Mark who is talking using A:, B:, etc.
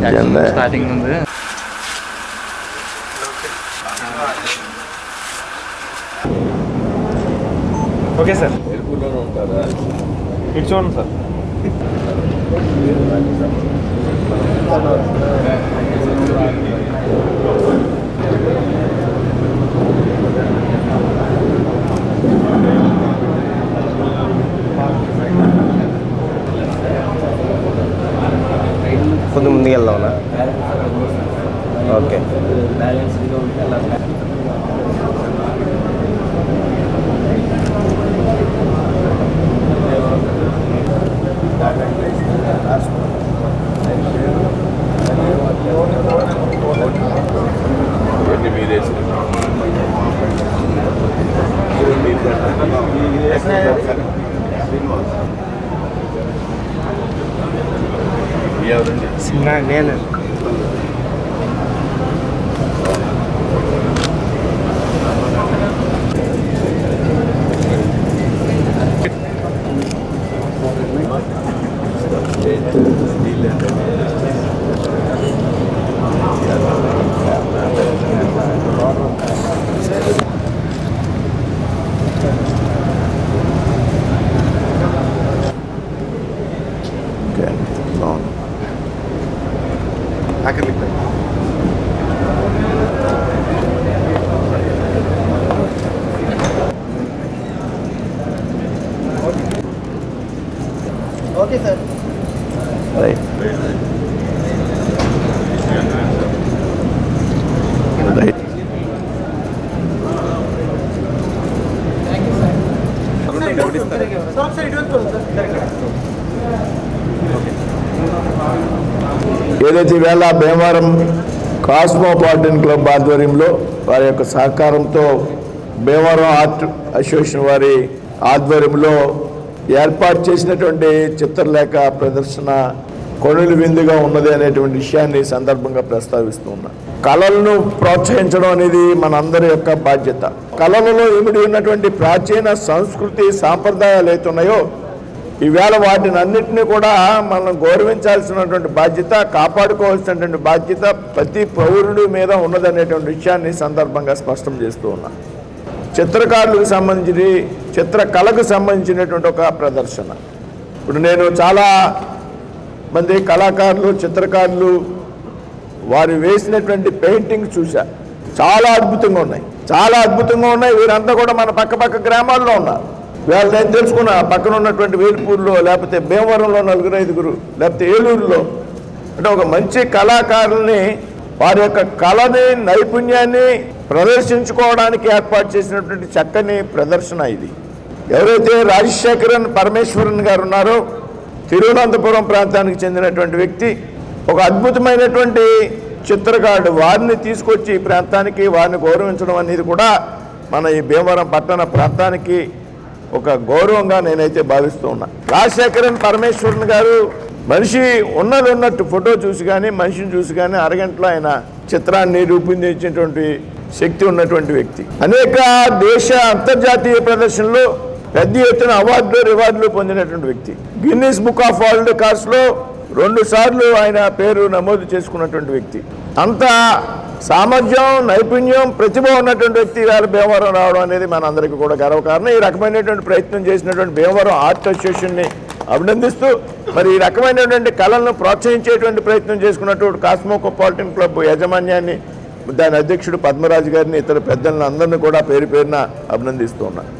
A: Starting ఉంది.
B: Okay sir, ఇటు చూడండి సార్.
C: కొంచెం ముందుకు వెళ్దామన్నా? ఓకే. నేను
D: ఓకే సార్.
C: Right right.
E: ఏదైతే ఈవేళ భీమవరం కాస్మోపాలిటన్ క్లబ్ ఆధ్వర్యంలో వారి యొక్క సహకారంతో భీమవరం ఆర్ట్ అసోసియేషన్ వారి ఆధ్వర్యంలో ఏర్పాటు చేసినటువంటి చిత్రలేఖ ప్రదర్శన కొనులు విందుగా ఉన్నది అనేటువంటి విషయాన్ని సందర్భంగా ప్రస్తావిస్తూ ఉన్నా. కళలను ప్రోత్సహించడం అనేది మనందరి యొక్క బాధ్యత. కళలలో ఇమిడి ఉన్నటువంటి ప్రాచీన సంస్కృతి సాంప్రదాయాలు ఏతున్నాయో ఈవేళ వాటిని అన్నింటినీ కూడా మనం గౌరవించాల్సినటువంటి బాధ్యత, కాపాడుకోవాల్సినటువంటి బాధ్యత ప్రతి పౌరుడి మీద ఉన్నదనేటువంటి విషయాన్ని సందర్భంగా స్పష్టం చేస్తూ ఉన్నా. చిత్రకారులకు సంబంధించి చిత్రకళకు సంబంధించినటువంటి ఒక ప్రదర్శన. ఇప్పుడు నేను చాలా మంది కళాకారులు, చిత్రకారులు వారు వేసినటువంటి పెయింటింగ్ చూసా. చాలా అద్భుతంగా ఉన్నాయి. వీరంతా కూడా మన పక్క గ్రామాల్లో ఉన్నారు. వీళ్ళు నేను తెలుసుకున్నా, పక్కన ఉన్నటువంటి వేల్పూర్లో, లేకపోతే భీమవరంలో 4-5, లేకపోతే ఏలూరులో. అంటే ఒక మంచి కళాకారుల్ని వారి యొక్క కళని, నైపుణ్యాన్ని ప్రదర్శించుకోవడానికి ఏర్పాటు చేసినటువంటి చక్కని ప్రదర్శన ఇది. ఎవరైతే రాజశేఖరన్ పరమేశ్వరన్ గారు ఉన్నారో, తిరువనంతపురం ప్రాంతానికి చెందినటువంటి వ్యక్తి, ఒక అద్భుతమైనటువంటి చిత్రకారుడు. వారిని తీసుకొచ్చి ఈ ప్రాంతానికి వారిని గౌరవించడం అనేది కూడా మన ఈ భీమవరం పట్టణ ప్రాంతానికి ఒక గౌరవంగా నేనైతే భావిస్తూ ఉన్నా. రాజశేఖరన్ పరమేశ్వరన్ గారు మనిషి ఉన్నట్టు ఫోటో చూసి కానీ, మనిషిని చూసి కానీ అరగంటలో ఆయన చిత్రాన్ని రూపొందించేటువంటి శక్తి ఉన్నటువంటి వ్యక్తి. అనేక దేశ అంతర్జాతీయ ప్రదర్శనలో పెద్ద ఎత్తున రివార్డులు పొందినటువంటి వ్యక్తి. గిన్నిస్ బుక్ ఆఫ్ వరల్డ్ రికార్డ్స్లో 2 సార్లు ఆయన పేరు నమోదు చేసుకున్నటువంటి వ్యక్తి. అంత సామర్థ్యం, నైపుణ్యం, ప్రతిభ ఉన్నటువంటి వ్యక్తి వేళ భీమవరం రావడం అనేది మనందరికీ కూడా గర్వకారణం. ఈ రకమైనటువంటి ప్రయత్నం చేసినటువంటి భీమవరం ఆర్ట్ అసోసియేషన్ని అభినందిస్తూ, మరి ఈ రకమైనటువంటి కళలను ప్రోత్సహించేటువంటి ప్రయత్నం చేసుకున్నటువంటి కాస్మోపాలిటన్ క్లబ్ యాజమాన్యాన్ని, దాని అధ్యక్షుడు పద్మరాజు గారిని, ఇతర పెద్దలను అందరినీ కూడా పేరు పేరున అభినందిస్తూ ఉన్నారు.